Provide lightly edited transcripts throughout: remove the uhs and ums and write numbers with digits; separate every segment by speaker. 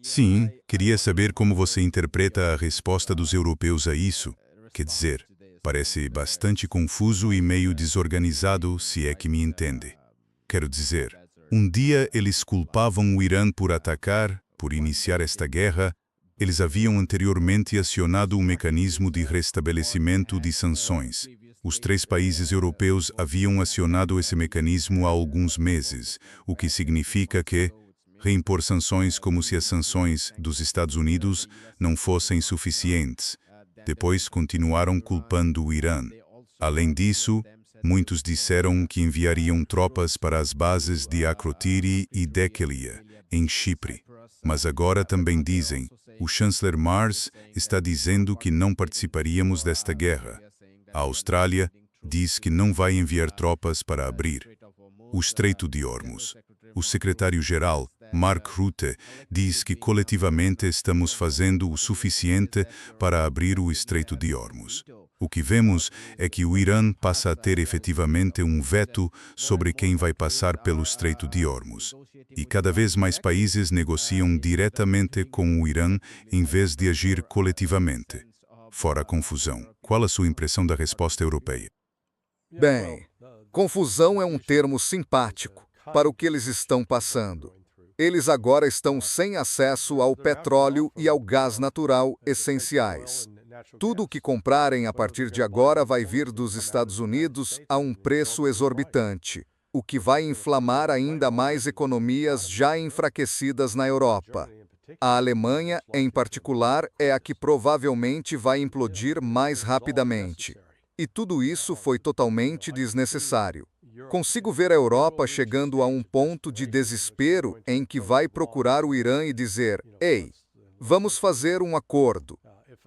Speaker 1: Sim, queria saber como você interpreta a resposta dos europeus a isso. Quer dizer, parece bastante confuso e meio desorganizado, se é que me entende. Quero dizer, um dia eles culpavam o Irã por atacar, por iniciar esta guerra. Eles haviam anteriormente acionado um mecanismo de restabelecimento de sanções. Os três países europeus haviam acionado esse mecanismo há alguns meses, o que significa que reimpor sanções como se as sanções dos Estados Unidos não fossem suficientes. Depois continuaram culpando o Irã. Além disso, muitos disseram que enviariam tropas para as bases de Akrotiri e Dhekelia, em Chipre. Mas agora também dizem, o chanceler Mars está dizendo que não participaríamos desta guerra. A Austrália diz que não vai enviar tropas para abrir o Estreito de Hormuz. O secretário-geral, Mark Rutte, diz que coletivamente estamos fazendo o suficiente para abrir o Estreito de Hormuz. O que vemos é que o Irã passa a ter efetivamente um veto sobre quem vai passar pelo Estreito de Hormuz. E cada vez mais países negociam diretamente com o Irã em vez de agir coletivamente. Fora a confusão, qual a sua impressão da resposta europeia?
Speaker 2: Bem, confusão é um termo simpático para o que eles estão passando. Eles agora estão sem acesso ao petróleo e ao gás natural essenciais. Tudo o que comprarem a partir de agora vai vir dos Estados Unidos a um preço exorbitante, o que vai inflamar ainda mais economias já enfraquecidas na Europa. A Alemanha, em particular, é a que provavelmente vai implodir mais rapidamente. E tudo isso foi totalmente desnecessário. Consigo ver a Europa chegando a um ponto de desespero em que vai procurar o Irã e dizer: "Ei, vamos fazer um acordo."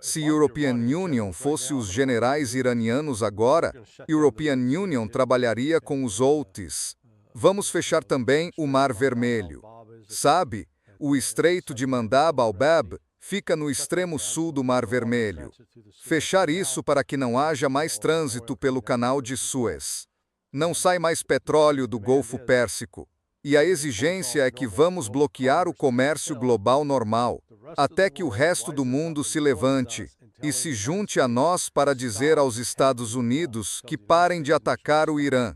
Speaker 2: Se European Union fosse os generais iranianos agora, European Union trabalharia com os Houthis. Vamos fechar também o Mar Vermelho. Sabe, o Estreito de Mandab al-Bab fica no extremo sul do Mar Vermelho. Fechar isso para que não haja mais trânsito pelo Canal de Suez. Não sai mais petróleo do Golfo Pérsico. E a exigência é que vamos bloquear o comércio global normal, até que o resto do mundo se levante e se junte a nós para dizer aos Estados Unidos que parem de atacar o Irã.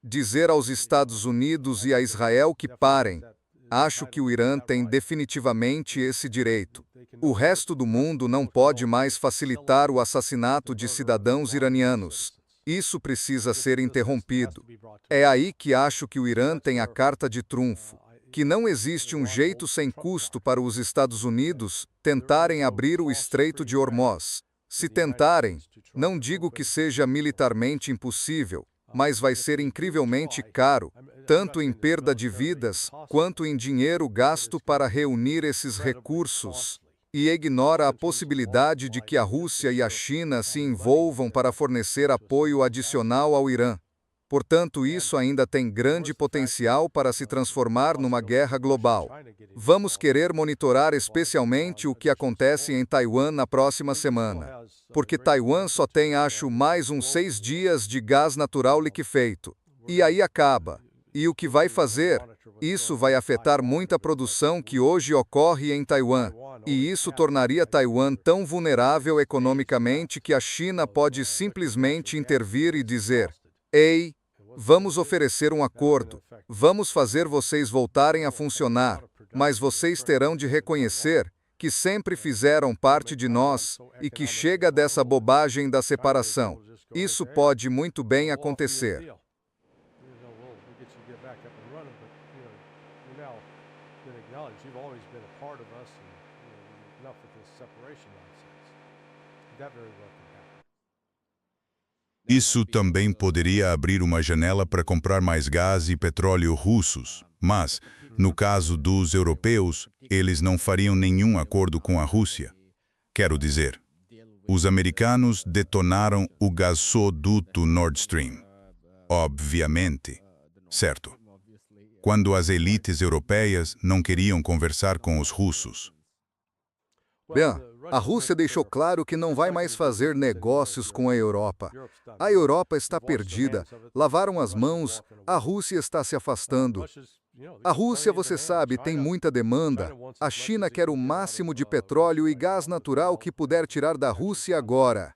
Speaker 2: Dizer aos Estados Unidos e a Israel que parem. Acho que o Irã tem definitivamente esse direito. O resto do mundo não pode mais facilitar o assassinato de cidadãos iranianos. Isso precisa ser interrompido. É aí que acho que o Irã tem a carta de trunfo, que não existe um jeito sem custo para os Estados Unidos tentarem abrir o Estreito de Hormuz. Se tentarem, não digo que seja militarmente impossível, mas vai ser incrivelmente caro, tanto em perda de vidas, quanto em dinheiro gasto para reunir esses recursos. E ignora a possibilidade de que a Rússia e a China se envolvam para fornecer apoio adicional ao Irã. Portanto, isso ainda tem grande potencial para se transformar numa guerra global. Vamos querer monitorar especialmente o que acontece em Taiwan na próxima semana. Porque Taiwan só tem, acho, mais uns 6 dias de gás natural liquefeito. E aí acaba. E o que vai fazer? Isso vai afetar muita produção que hoje ocorre em Taiwan. E isso tornaria Taiwan tão vulnerável economicamente que a China pode simplesmente intervir e dizer: "Ei, vamos oferecer um acordo, vamos fazer vocês voltarem a funcionar, mas vocês terão de reconhecer que sempre fizeram parte de nós e que chega dessa bobagem da separação." Isso pode muito bem acontecer.
Speaker 1: Isso também poderia abrir uma janela para comprar mais gás e petróleo russos, mas, no caso dos europeus, eles não fariam nenhum acordo com a Rússia. Quero dizer, os americanos detonaram o gasoduto Nord Stream. Obviamente. Certo. Quando as elites europeias não queriam conversar com os russos.
Speaker 2: Bem, a Rússia deixou claro que não vai mais fazer negócios com a Europa. A Europa está perdida, lavaram as mãos, a Rússia está se afastando. A Rússia, você sabe, tem muita demanda. A China quer o máximo de petróleo e gás natural que puder tirar da Rússia agora.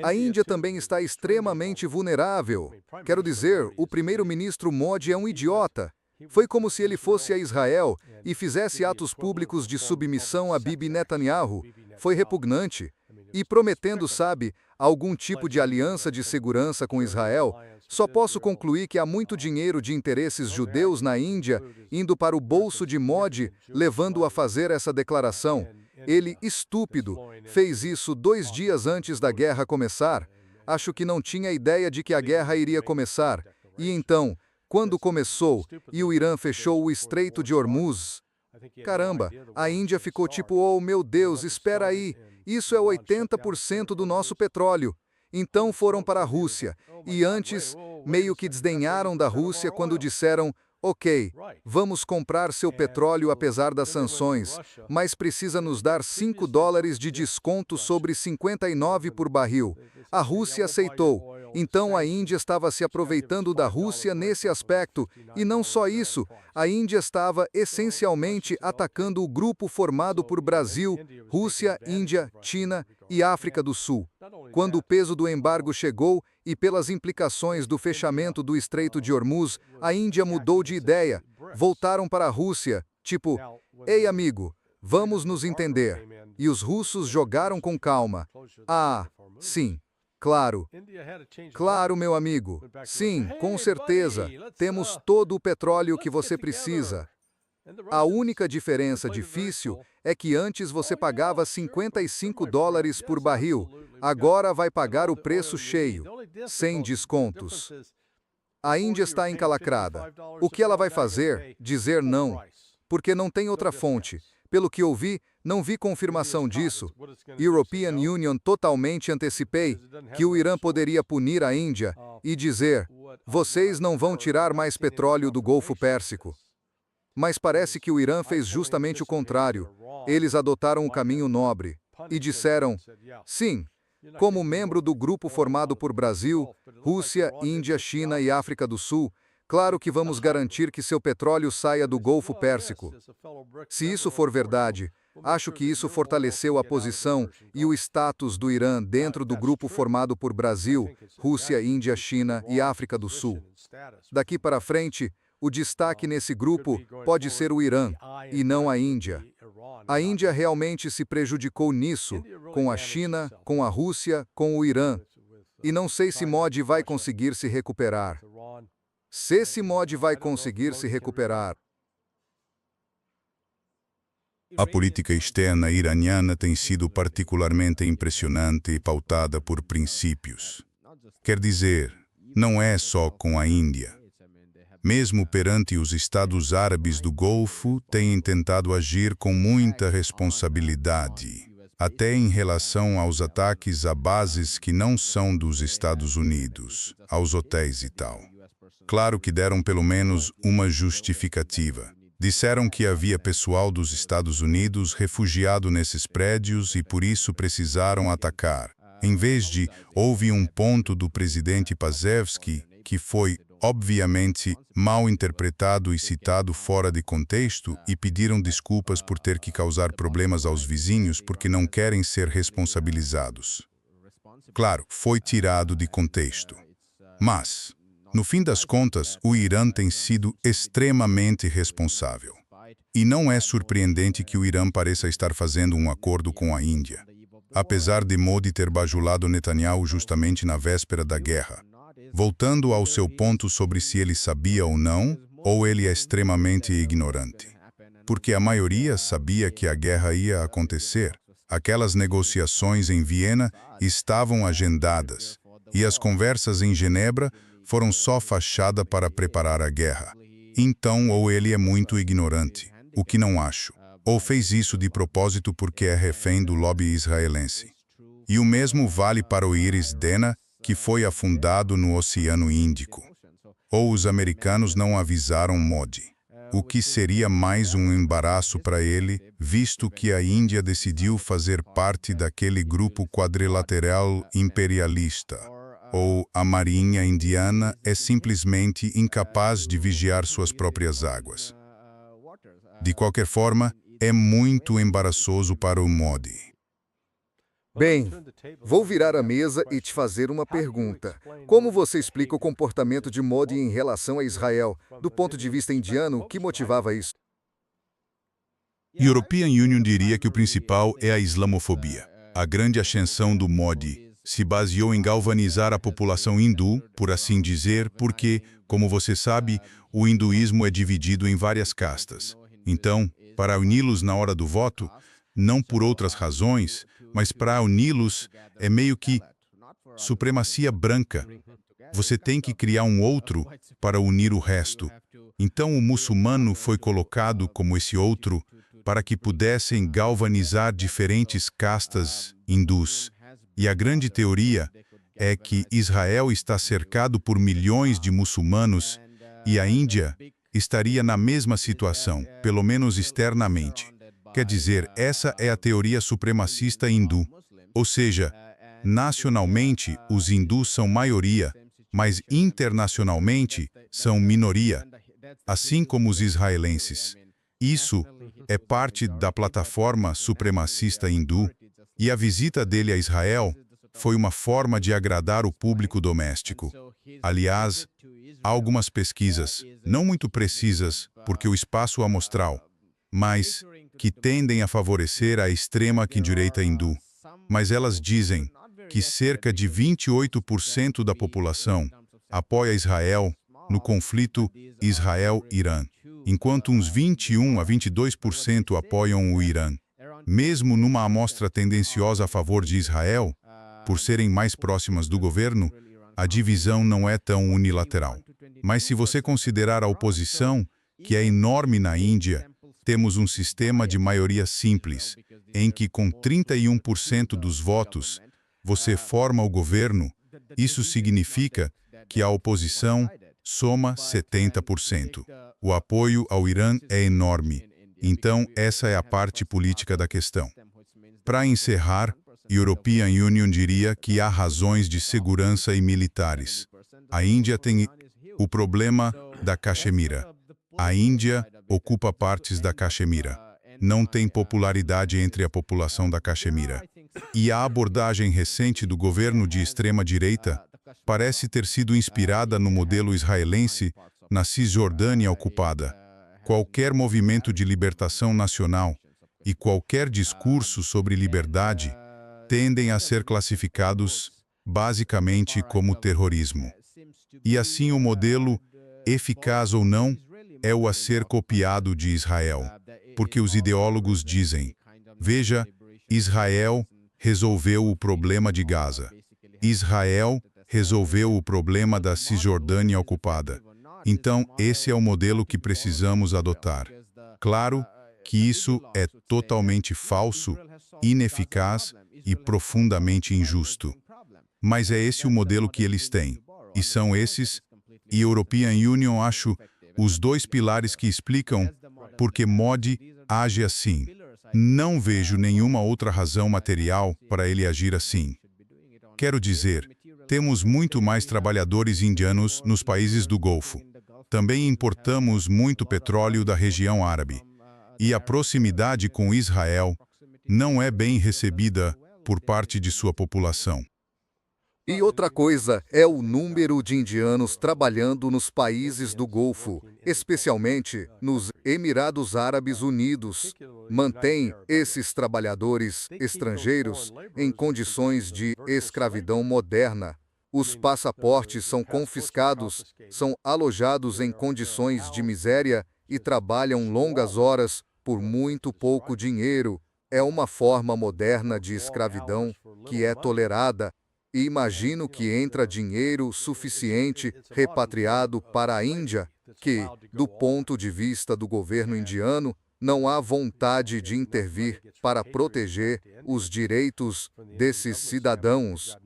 Speaker 2: A Índia também está extremamente vulnerável. Quero dizer, o primeiro-ministro Modi é um idiota. Foi como se ele fosse a Israel e fizesse atos públicos de submissão a Bibi Netanyahu. Foi repugnante. E prometendo, sabe, algum tipo de aliança de segurança com Israel, só posso concluir que há muito dinheiro de interesses judeus na Índia indo para o bolso de Modi, levando-o a fazer essa declaração. Ele, estúpido, fez isso 2 dias antes da guerra começar. Acho que não tinha ideia de que a guerra iria começar. E então, quando começou e o Irã fechou o Estreito de Hormuz, caramba, a Índia ficou tipo, oh meu Deus, espera aí, isso é 80% do nosso petróleo. Então foram para a Rússia, e antes meio que desdenharam da Rússia quando disseram, ok, vamos comprar seu petróleo apesar das sanções, mas precisa nos dar $5 de desconto sobre 59 por barril. A Rússia aceitou. Então a Índia estava se aproveitando da Rússia nesse aspecto, e não só isso, a Índia estava essencialmente atacando o grupo formado por Brasil, Rússia, Índia, China e África do Sul. Quando o peso do embargo chegou e pelas implicações do fechamento do Estreito de Hormuz, a Índia mudou de ideia, voltaram para a Rússia, tipo, ei amigo, vamos nos entender. E os russos jogaram com calma. Ah, sim. Claro. Claro, meu amigo. Sim, com certeza. Temos todo o petróleo que você precisa. A única diferença difícil é que antes você pagava $55 por barril. Agora vai pagar o preço cheio, sem descontos. A Índia está encalacrada. O que ela vai fazer? Dizer não. Porque não tem outra fonte. Pelo que ouvi, não vi confirmação disso. European Union totalmente antecipei que o Irã poderia punir a Índia e dizer, vocês não vão tirar mais petróleo do Golfo Pérsico. Mas parece que o Irã fez justamente o contrário. Eles adotaram o caminho nobre e disseram, sim, como membro do grupo formado por Brasil, Rússia, Índia, China e África do Sul, claro que vamos garantir que seu petróleo saia do Golfo Pérsico. Se isso for verdade, acho que isso fortaleceu a posição e o status do Irã dentro do grupo formado por Brasil, Rússia, Índia, China e África do Sul. Daqui para frente, o destaque nesse grupo pode ser o Irã, e não a Índia. A Índia realmente se prejudicou nisso, com a China, com a Rússia, com o Irã. E não sei se Modi vai conseguir se recuperar. Se esse Modi vai conseguir se recuperar.
Speaker 1: A política externa iraniana tem sido particularmente impressionante e pautada por princípios. Quer dizer, não é só com a Índia. Mesmo perante os Estados Árabes do Golfo, têm tentado agir com muita responsabilidade, até em relação aos ataques a bases que não são dos Estados Unidos, aos hotéis e tal. Claro que deram pelo menos uma justificativa. Disseram que havia pessoal dos Estados Unidos refugiado nesses prédios e por isso precisaram atacar. Em vez de, houve um ponto do presidente Pazevski que foi, obviamente, mal interpretado e citado fora de contexto e pediram desculpas por ter que causar problemas aos vizinhos porque não querem ser responsabilizados. Claro, foi tirado de contexto. Mas, no fim das contas, o Irã tem sido extremamente responsável. E não é surpreendente que o Irã pareça estar fazendo um acordo com a Índia. Apesar de Modi ter bajulado Netanyahu justamente na véspera da guerra. Voltando ao seu ponto sobre se ele sabia ou ele é extremamente ignorante. Porque a maioria sabia que a guerra ia acontecer. Aquelas negociações em Viena estavam agendadas, e as conversas em Genebra foram só fachada para preparar a guerra. Então, ou ele é muito ignorante, o que não acho, ou fez isso de propósito porque é refém do lobby israelense. E o mesmo vale para o Iris Dena, que foi afundado no Oceano Índico. Ou os americanos não avisaram Modi, o que seria mais um embaraço para ele, visto que a Índia decidiu fazer parte daquele grupo quadrilateral imperialista. Ou a Marinha Indiana é simplesmente incapaz de vigiar suas próprias águas. De qualquer forma, é muito embaraçoso para o Modi.
Speaker 2: Bem, vou virar a mesa e te fazer uma pergunta. Como você explica o comportamento de Modi em relação a Israel? Do ponto de vista indiano, o que motivava isso?
Speaker 1: European Union diria que o principal é a islamofobia. A grande ascensão do Modi se baseou em galvanizar a população hindu, por assim dizer, porque, como você sabe, o hinduísmo é dividido em várias castas. Então, para uni-los na hora do voto, não por outras razões, mas para uni-los é meio que supremacia branca. Você tem que criar um outro para unir o resto. Então o muçulmano foi colocado como esse outro para que pudessem galvanizar diferentes castas hindus. E a grande teoria é que Israel está cercado por milhões de muçulmanos e a Índia estaria na mesma situação, pelo menos externamente. Quer dizer, essa é a teoria supremacista hindu. Ou seja, nacionalmente, os hindus são maioria, mas internacionalmente são minoria, assim como os israelenses. Isso é parte da plataforma supremacista hindu, e a visita dele a Israel foi uma forma de agradar o público doméstico. Aliás, há algumas pesquisas, não muito precisas, porque o espaço amostral, mas que tendem a favorecer a extrema-direita hindu. Mas elas dizem que cerca de 28% da população apoia Israel no conflito Israel-Irã, enquanto uns 21 a 22% apoiam o Irã. Mesmo numa amostra tendenciosa a favor de Israel, por serem mais próximas do governo, a divisão não é tão unilateral. Mas se você considerar a oposição, que é enorme na Índia, temos um sistema de maioria simples, em que com 31% dos votos, você forma o governo. Isso significa que a oposição soma 70%. O apoio ao Irã é enorme. Então, essa é a parte política da questão. Para encerrar, European Union diria que há razões de segurança e militares. A Índia tem o problema da Caxemira. A Índia ocupa partes da Caxemira. Não tem popularidade entre a população da Caxemira. E a abordagem recente do governo de extrema-direita parece ter sido inspirada no modelo israelense na Cisjordânia ocupada. Qualquer movimento de libertação nacional e qualquer discurso sobre liberdade tendem a ser classificados basicamente como terrorismo. E assim o modelo, eficaz ou não, é o a ser copiado de Israel, porque os ideólogos dizem: veja, Israel resolveu o problema de Gaza. Israel resolveu o problema da Cisjordânia ocupada. Então, esse é o modelo que precisamos adotar. Claro que isso é totalmente falso, ineficaz e profundamente injusto. Mas é esse o modelo que eles têm. E são esses, e European Union, acho, os dois pilares que explicam por que Modi age assim. Não vejo nenhuma outra razão material para ele agir assim. Quero dizer, temos muito mais trabalhadores indianos nos países do Golfo. Também importamos muito petróleo da região árabe. E a proximidade com Israel não é bem recebida por parte de sua população.
Speaker 2: E outra coisa é o número de indianos trabalhando nos países do Golfo, especialmente nos Emirados Árabes Unidos. Mantém esses trabalhadores estrangeiros em condições de escravidão moderna. Os passaportes são confiscados, são alojados em condições de miséria e trabalham longas horas por muito pouco dinheiro. É uma forma moderna de escravidão que é tolerada. E imagino que entra dinheiro suficiente repatriado para a Índia, que, do ponto de vista do governo indiano, não há vontade de intervir para proteger os direitos desses cidadãos.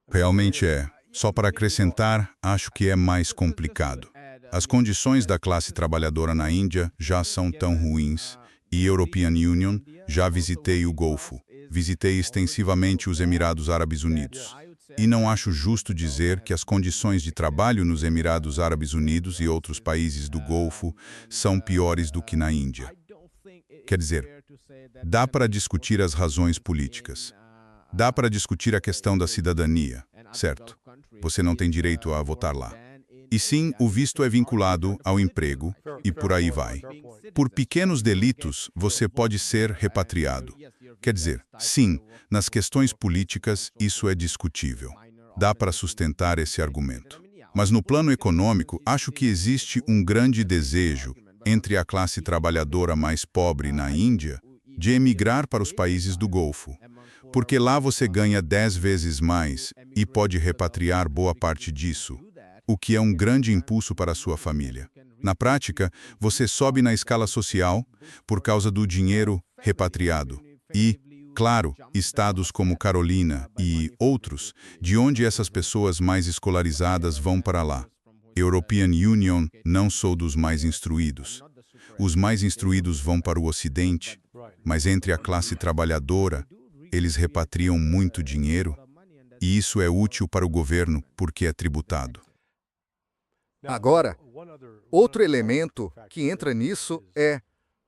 Speaker 1: Realmente é. Só para acrescentar, acho que é mais complicado. As condições da classe trabalhadora na Índia já são tão ruins. E European Union, já visitei o Golfo. Visitei extensivamente os Emirados Árabes Unidos. E não acho justo dizer que as condições de trabalho nos Emirados Árabes Unidos e outros países do Golfo são piores do que na Índia. Quer dizer, dá para discutir as razões políticas. Dá para discutir a questão da cidadania, certo? Você não tem direito a votar lá. E sim, o visto é vinculado ao emprego e por aí vai. Por pequenos delitos, você pode ser repatriado. Quer dizer, sim, nas questões políticas isso é discutível. Dá para sustentar esse argumento. Mas no plano econômico, acho que existe um grande desejo entre a classe trabalhadora mais pobre na Índia de emigrar para os países do Golfo, porque lá você ganha 10 vezes mais e pode repatriar boa parte disso, o que é um grande impulso para a sua família. Na prática, você sobe na escala social por causa do dinheiro repatriado. E, claro, estados como Carolina e outros, de onde essas pessoas mais escolarizadas vão para lá. European Union não sou dos mais instruídos. Os mais instruídos vão para o Ocidente, mas entre a classe trabalhadora, eles repatriam muito dinheiro, e isso é útil para o governo porque é tributado.
Speaker 2: Agora, outro elemento que entra nisso é,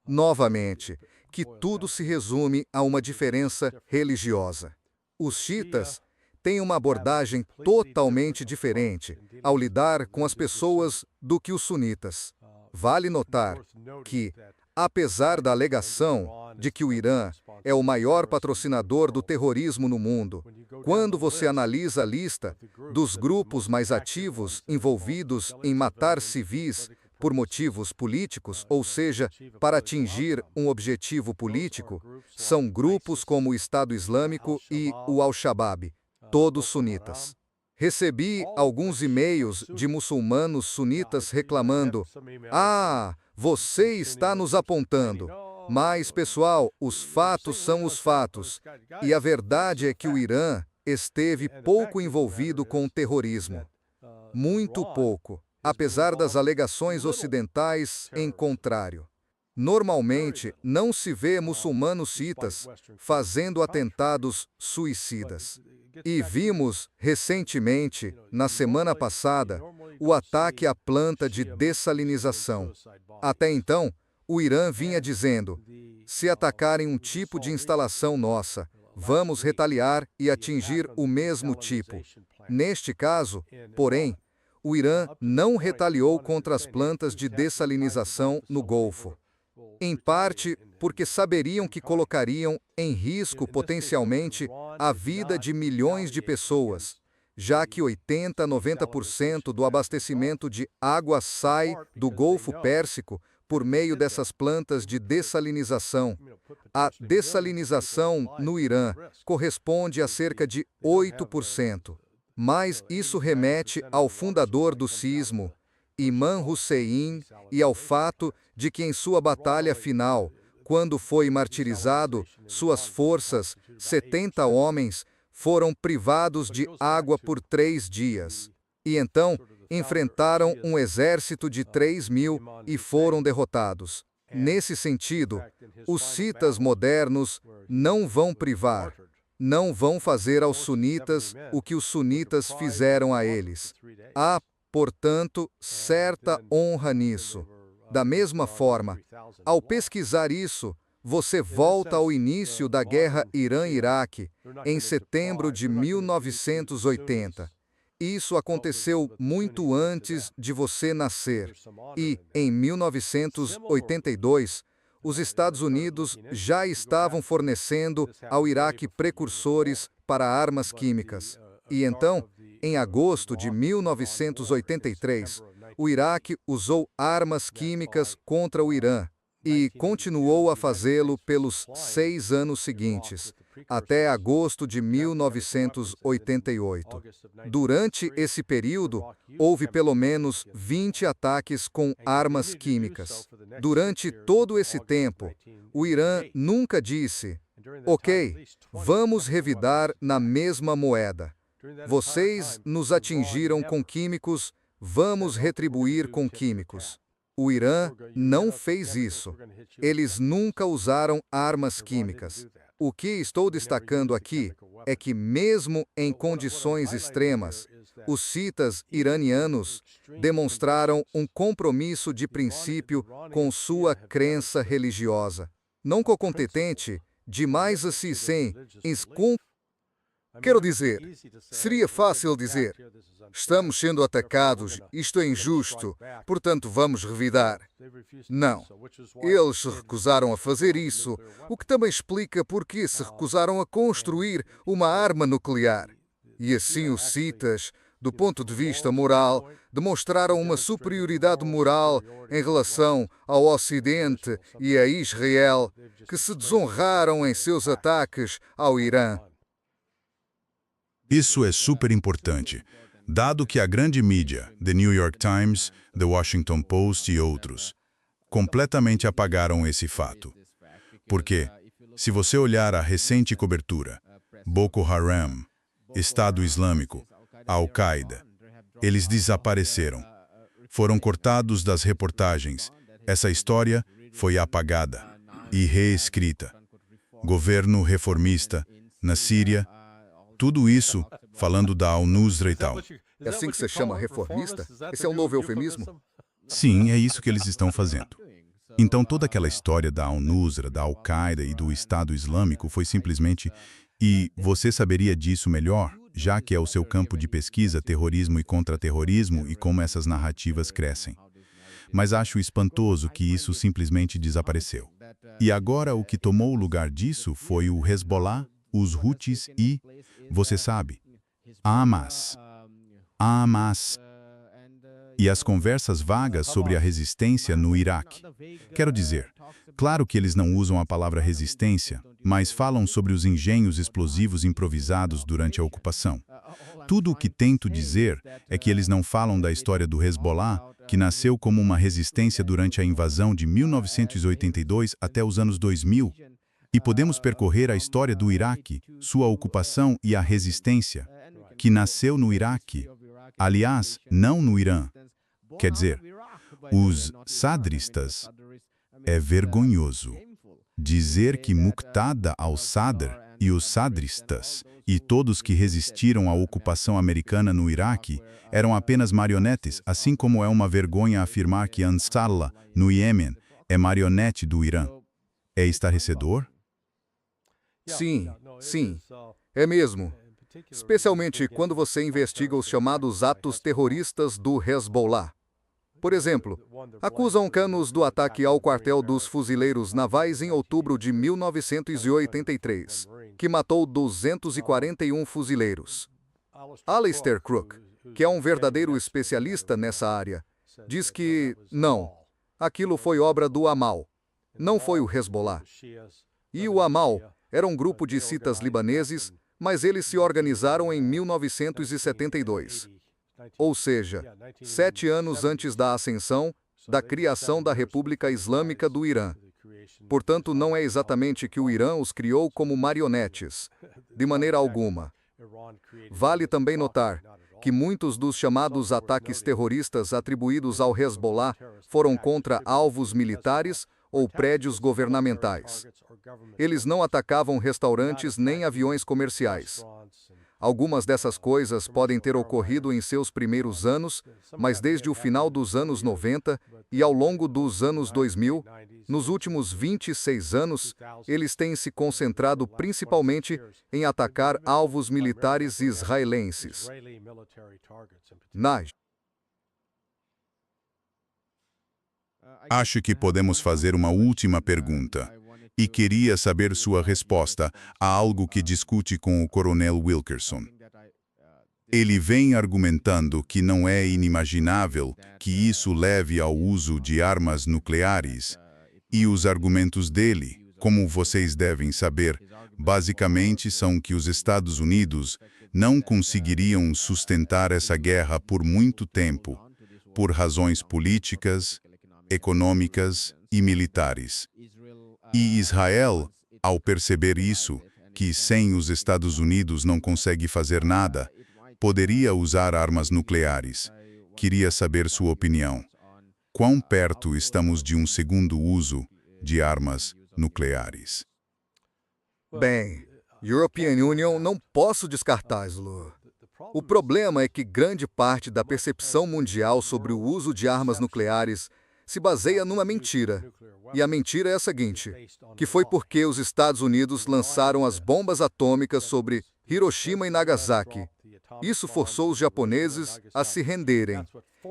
Speaker 2: novamente, que tudo se resume a uma diferença religiosa. Os xiitas têm uma abordagem totalmente diferente ao lidar com as pessoas do que os sunitas. Vale notar que, apesar da alegação de que o Irã é o maior patrocinador do terrorismo no mundo, quando você analisa a lista dos grupos mais ativos envolvidos em matar civis por motivos políticos, ou seja, para atingir um objetivo político, são grupos como o Estado Islâmico e o Al-Shabaab, todos sunitas. Recebi alguns e-mails de muçulmanos sunitas reclamando: "Ah, você está nos apontando." Mas, pessoal, os fatos são os fatos. E a verdade é que o Irã esteve pouco envolvido com o terrorismo. Muito pouco, apesar das alegações ocidentais em contrário. Normalmente, não se vê muçulmanos xiitas fazendo atentados suicidas. E vimos, recentemente, na semana passada, o ataque à planta de dessalinização. Até então, o Irã vinha dizendo: se atacarem um tipo de instalação nossa, vamos retaliar e atingir o mesmo tipo. Neste caso, porém, o Irã não retaliou contra as plantas de dessalinização no Golfo. Em parte porque saberiam que colocariam em risco potencialmente a vida de milhões de pessoas, já que 80 a 90% do abastecimento de água sai do Golfo Pérsico por meio dessas plantas de dessalinização. A dessalinização no Irã corresponde a cerca de 8%. Mas isso remete ao fundador do cisma, Imam Hussein, e ao fato de que em sua batalha final, quando foi martirizado, suas forças, 70 homens, foram privados de água por 3 dias. E então, enfrentaram um exército de 3.000 e foram derrotados. Nesse sentido, os xiitas modernos não vão privar, não vão fazer aos sunitas o que os sunitas fizeram a eles. Há, portanto, certa honra nisso. Da mesma forma, ao pesquisar isso, você volta ao início da guerra Irã-Iraque, em setembro de 1980. Isso aconteceu muito antes de você nascer. E, em 1982, os Estados Unidos já estavam fornecendo ao Iraque precursores para armas químicas. E então, em agosto de 1983, o Iraque usou armas químicas contra o Irã e continuou a fazê-lo pelos 6 anos seguintes, até agosto de 1988. Durante esse período, houve pelo menos 20 ataques com armas químicas. Durante todo esse tempo, o Irã nunca disse: "Ok, vamos revidar na mesma moeda. Vocês nos atingiram com químicos, vamos retribuir com químicos." O Irã não fez isso. Eles nunca usaram armas químicas. O que estou destacando aqui é que, mesmo em condições extremas, os citas iranianos demonstraram um compromisso de princípio com sua crença religiosa. Não contente demais assim sem quero dizer, seria fácil dizer, estamos sendo atacados, isto é injusto, portanto vamos revidar. Não. Eles se recusaram a fazer isso, o que também explica por que se recusaram a construir uma arma nuclear. E assim os citas, do ponto de vista moral, demonstraram uma superioridade moral em relação ao Ocidente e a Israel, que se desonraram em seus ataques ao Irã.
Speaker 1: Isso é super importante, dado que a grande mídia, The New York Times, The Washington Post e outros, completamente apagaram esse fato. Porque, se você olhar a recente cobertura, Boko Haram, Estado Islâmico, Al-Qaeda, eles desapareceram. Foram cortados das reportagens. Essa história foi apagada e reescrita. Governo reformista, na Síria, tudo isso falando da Al-Nusra e tal.
Speaker 2: É assim que se chama reformista? Esse é um novo eufemismo?
Speaker 1: Sim, é isso que eles estão fazendo. Então toda aquela história da Al-Nusra, da Al-Qaeda e do Estado Islâmico foi simplesmente... E você saberia disso melhor, já que é o seu campo de pesquisa, terrorismo e contra-terrorismo e como essas narrativas crescem. Mas acho espantoso que isso simplesmente desapareceu. E agora o que tomou o lugar disso foi o Hezbollah, os Houthis e, você sabe, a Hamas. A Hamas. E as conversas vagas sobre a resistência no Iraque. Quero dizer, claro que eles não usam a palavra resistência, mas falam sobre os engenhos explosivos improvisados durante a ocupação. Tudo o que tento dizer é que eles não falam da história do Hezbollah, que nasceu como uma resistência durante a invasão de 1982 até os anos 2000. E podemos percorrer a história do Iraque, sua ocupação e a resistência, que nasceu no Iraque, aliás, não no Irã. Quer dizer, os sadristas, é vergonhoso dizer que Muqtada al-Sadr e os sadristas e todos que resistiram à ocupação americana no Iraque eram apenas marionetes, assim como é uma vergonha afirmar que Ansarallah, no Iêmen, é marionete do Irã. É estarrecedor?
Speaker 2: Sim, é mesmo. Especialmente quando você investiga os chamados atos terroristas do Hezbollah. Por exemplo, acusam canos do ataque ao quartel dos fuzileiros navais em outubro de 1983, que matou 241 fuzileiros. Alistair Crook, que é um verdadeiro especialista nessa área, diz que, não, aquilo foi obra do Amal, não foi o Hezbollah. E o Amal era um grupo de citas libaneses, mas eles se organizaram em 1972. Ou seja, 7 anos antes da ascensão, da criação da República Islâmica do Irã. Portanto, não é exatamente que o Irã os criou como marionetes, de maneira alguma. Vale também notar que muitos dos chamados ataques terroristas atribuídos ao Hezbollah foram contra alvos militares ou prédios governamentais. Eles não atacavam restaurantes nem aviões comerciais. Algumas dessas coisas podem ter ocorrido em seus primeiros anos, mas desde o final dos anos 90 e ao longo dos anos 2000, nos últimos 26 anos, eles têm se concentrado principalmente em atacar alvos militares israelenses.
Speaker 1: Acho que podemos fazer uma última pergunta. E queria saber sua resposta a algo que discute com o Coronel Wilkerson. Ele vem argumentando que não é inimaginável que isso leve ao uso de armas nucleares, e os argumentos dele, como vocês devem saber, basicamente são que os Estados Unidos não conseguiriam sustentar essa guerra por muito tempo, por razões políticas, econômicas e militares. E Israel, ao perceber isso, que sem os Estados Unidos não consegue fazer nada, poderia usar armas nucleares. Queria saber sua opinião. Quão perto estamos de um segundo uso de armas nucleares?
Speaker 2: Bem, European Union não posso descartá-lo. O problema é que grande parte da percepção mundial sobre o uso de armas nucleares se baseia numa mentira. E a mentira é a seguinte, que foi porque os Estados Unidos lançaram as bombas atômicas sobre Hiroshima e Nagasaki. Isso forçou os japoneses a se renderem.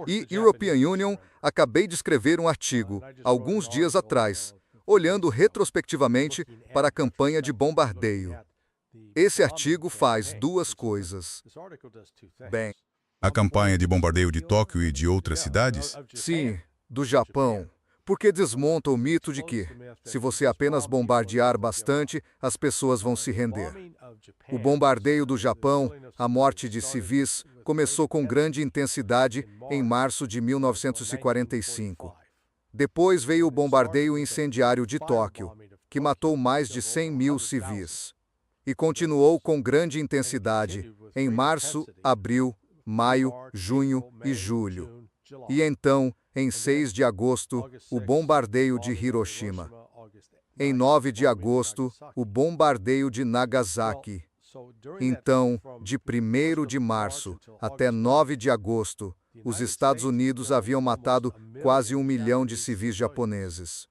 Speaker 2: E European Union, acabei de escrever um artigo, alguns dias atrás, olhando retrospectivamente para a campanha de bombardeio. Esse artigo faz duas coisas. Bem,
Speaker 1: A campanha de bombardeio de Tóquio e de outras cidades?
Speaker 2: sim, do Japão, porque desmonta o mito de que, se você apenas bombardear bastante, as pessoas vão se render. O bombardeio do Japão, a morte de civis, começou com grande intensidade em março de 1945. Depois veio o bombardeio incendiário de Tóquio, que matou mais de 100 mil civis. E continuou com grande intensidade em março, abril, maio, junho e julho. E então, em 6 de agosto, o bombardeio de Hiroshima. Em 9 de agosto, o bombardeio de Nagasaki. Então, de 1º de março até 9 de agosto, os Estados Unidos haviam matado quase 1 milhão de civis japoneses.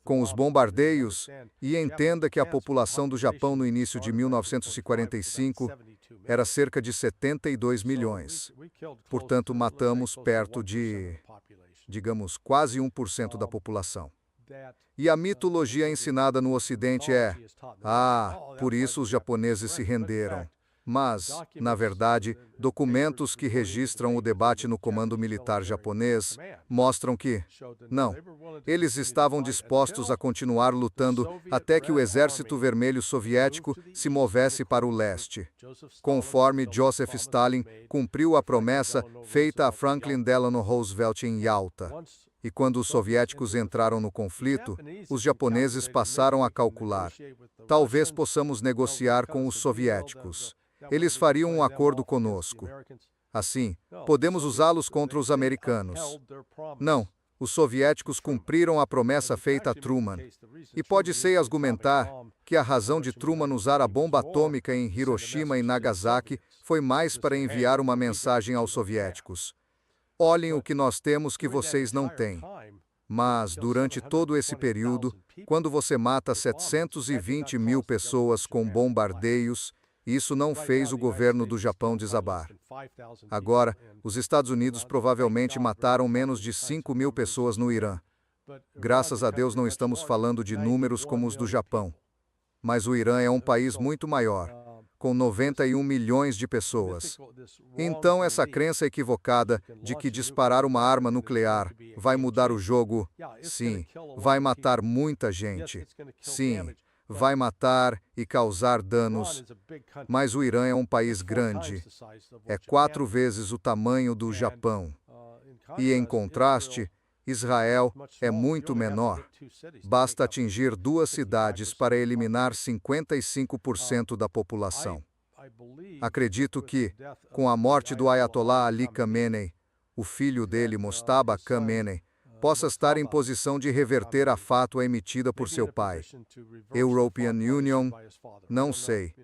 Speaker 2: Com os bombardeios, e entenda que a população do Japão no início de 1945 era cerca de 72 milhões. Portanto, matamos perto de, digamos, quase 1% da população. E a mitologia ensinada no Ocidente é, por isso os japoneses se renderam. Mas, na verdade, documentos que registram o debate no comando militar japonês mostram que, não, eles estavam dispostos a continuar lutando até que o Exército Vermelho Soviético se movesse para o leste. Conforme Joseph Stalin cumpriu a promessa feita a Franklin Delano Roosevelt em Yalta. E quando os soviéticos entraram no conflito, os japoneses passaram a calcular. Talvez possamos negociar com os soviéticos. Eles fariam um acordo conosco. Assim, podemos usá-los contra os americanos. Não, os soviéticos cumpriram a promessa feita a Truman. E pode-se argumentar que a razão de Truman usar a bomba atômica em Hiroshima e Nagasaki foi mais para enviar uma mensagem aos soviéticos. Olhem o que nós temos que vocês não têm. Mas, durante todo esse período, quando você mata 720 mil pessoas com bombardeios, isso não fez o governo do Japão desabar. Agora, os Estados Unidos provavelmente mataram menos de 5 mil pessoas no Irã. Graças a Deus não estamos falando de números como os do Japão. Mas o Irã é um país muito maior, com 91 milhões de pessoas. Então essa crença equivocada de que disparar uma arma nuclear vai mudar o jogo, sim, vai matar muita gente. Sim, vai matar e causar danos, mas o Irã é um país grande, é 4 vezes o tamanho do Japão. E, em contraste, Israel é muito menor. Basta atingir 2 cidades para eliminar 55% da população. Acredito que, com a morte do Ayatollah Ali Khamenei, o filho dele, Mojtaba Khamenei, possa estar em posição de reverter a fátua emitida por seu pai. European Union, não sei.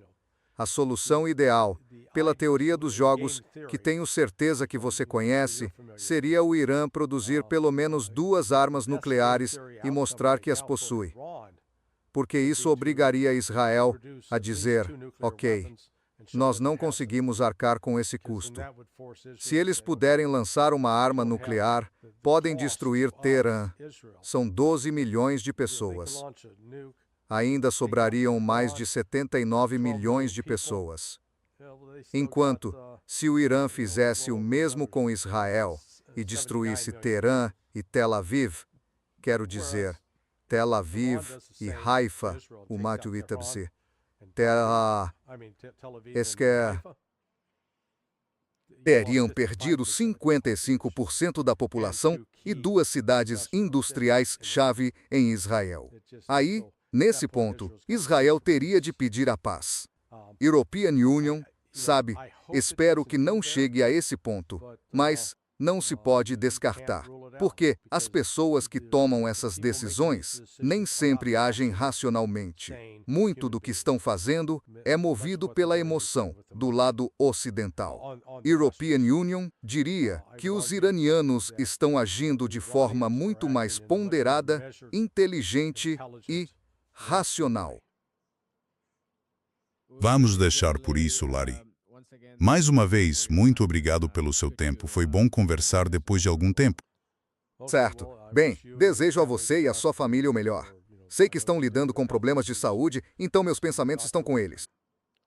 Speaker 2: A solução ideal, pela teoria dos jogos, que tenho certeza que você conhece, seria o Irã produzir pelo menos 2 armas nucleares e mostrar que as possui. Porque isso obrigaria Israel a dizer, ok, nós não conseguimos arcar com esse custo. Se eles puderem lançar uma arma nuclear, podem destruir Teherã. São 12 milhões de pessoas. Ainda sobrariam mais de 79 milhões de pessoas. Enquanto, se o Irã fizesse o mesmo com Israel e destruísse Teherã e Tel Aviv, quero dizer, Tel Aviv e Haifa, o Matu Itabse, teriam perdido 55% da população e 2 cidades industriais-chave em Israel. Aí, nesse ponto, Israel teria de pedir a paz. European Union, sabe, espero que não chegue a esse ponto, mas não se pode descartar. Porque as pessoas que tomam essas decisões nem sempre agem racionalmente. Muito do que estão fazendo é movido pela emoção, do lado ocidental. European Union diria que os iranianos estão agindo de forma muito mais ponderada, inteligente e racional.
Speaker 1: Vamos deixar por isso, Larry. Mais uma vez, muito obrigado pelo seu tempo. Foi bom conversar depois de algum tempo.
Speaker 2: Certo. Bem, desejo a você e a sua família o melhor. Sei que estão lidando com problemas de saúde, então meus pensamentos estão com eles.